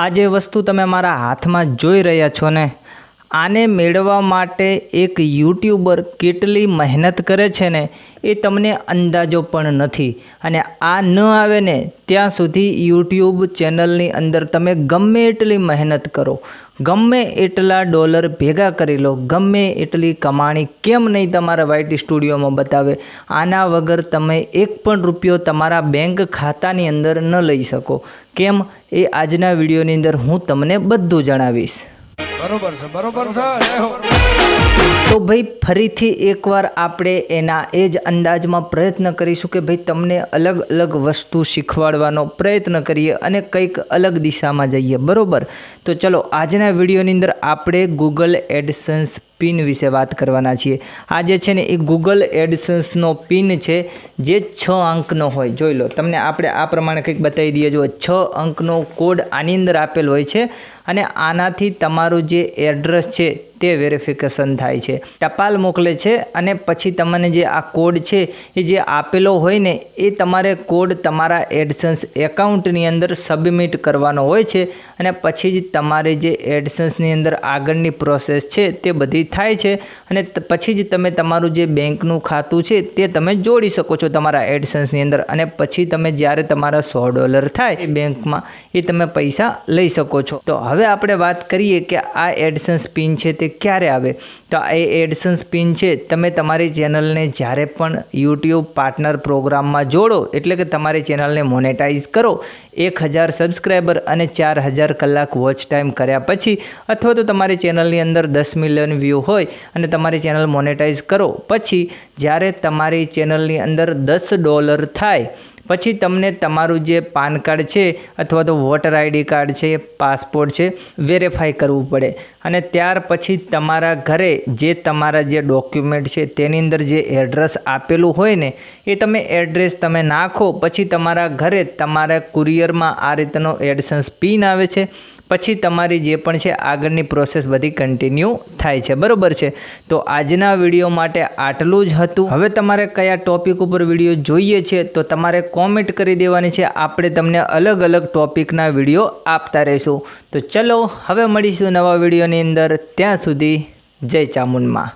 આ જે વસ્તુ તમે મારા હાથમાં જોઈ રહ્યા છો ને, આને મેળવવા માટે એક યુટ્યુબર કેટલી મહેનત કરે છે ને એ તમને અંદાજો પણ નથી. અને આ ન આવે ને ત્યાં સુધી યુટ્યુબ ચેનલની અંદર તમે ગમે એટલી મહેનત કરો, ગમે એટલા ડોલર ભેગા કરી લો, ગમે એટલી કમાણી કેમ નહીં તમારા વાયટી સ્ટુડિયોમાં બતાવે, આના વગર તમે એક પણ રૂપિયો તમારા બેંક ખાતાની અંદર ન લઈ શકો. કેમ એ આજના વિડીયોની અંદર હું તમને બધું જણાવીશ. બરોબર છે. તો ભાઈ ફરીથી એકવાર આપણે એના એ જ અંદાજમાં પ્રયત્ન કરીશું કે ભાઈ તમને અલગ અલગ વસ્તુ શીખવાડવાનો પ્રયત્ન કરીએ અને કંઈક અલગ દિશામાં જઈએ. બરોબર, તો ચલો આજના વિડીયોની અંદર આપણે ગૂગલ એડસન્સ પિન વિશે વાત કરવાના છીએ. આ જે છે ને એ ગૂગલ એડસન્સનો પિન છે જે 6 અંકનો હોય. જોઈ લો, તમને આપણે આ પ્રમાણે કંઈક બતાવી દઈએ. જો 6 અંકનો કોડ આની અંદર આપેલ હોય છે અને આનાથી તમારું જે એડ્રેસ છે તે વેરિફિકેશન થાય છે, ટપાલ મોકલે છે અને પછી તમને જે આ કોડ છે એ જે આપેલો હોય ને એ તમારે કોડ તમારા એડસન્સ એકાઉન્ટની અંદર સબમિટ કરવાનો હોય છે અને પછી જ તમારે જે એડસન્સની અંદર આગળની પ્રોસેસ છે તે બધી થાય છે અને પછી જ તમે તમારું જે બેંકનું ખાતું છે તે તમે જોડી શકો છો તમારા એડસન્સની અંદર અને પછી તમે જ્યારે તમારા $100 થાય એ બેંકમાં એ તમે પૈસા લઈ શકો છો. તો હવે આપણે વાત કરીએ કે આ એડસન્સ પિન છે તે ક્યારે આવે. તો એ એડસન્સ પિન છે તમે તમારી ચેનલને જ્યારે પણ યુટ્યુબ પાર્ટનર પ્રોગ્રામમાં જોડો, એટલે કે તમારી ચેનલને મોનેટાઈઝ કરો, 1000 સબસ્ક્રાઈબર અને 4000 કલાક વોચ ટાઈમ કર્યા પછી, અથવા તો તમારી ચેનલની અંદર 10 મિલિયન વ્યૂ હોય અને તમારી ચેનલ મોનેટાઈઝ કરો પછી, જ્યારે તમારી ચેનલની અંદર $10 થાય પછી તમને તમારું જે પાન કાર્ડ છે અથવા તો વોટર આઈડી કાર્ડ છે, પાસપોર્ટ છે, વેરીફાઈ કરવું પડે અને ત્યાર પછી તમારા ઘરે જે તમારા જે ડોક્યુમેન્ટ છે તેની અંદર જે એડ્રેસ આપેલું હોય ને એ તમે એડ્રેસ તમે નાખો પછી તમારા ઘરે તમારા કુરિયરમાં આ રીતનો એડસન્સ પિન આવે છે. પછી તમારી જે પણ છે આગળની પ્રોસેસ બધી કન્ટિન્યુ થાય છે. બરોબર છે, તો આજના વિડીયો માટે આટલું જ હતું. હવે તમારે કયા ટોપિક ઉપર વિડીયો જોઈએ છે તો તમારે કોમેન્ટ કરી દેવાની છે. આપણે તમને અલગ અલગ ટોપિકના વિડીયો આપતા રહીશું. તો ચલો હવે મળીશું નવા વિડીયોની અંદર. ત્યાં સુધી જય ચામુંડમાં.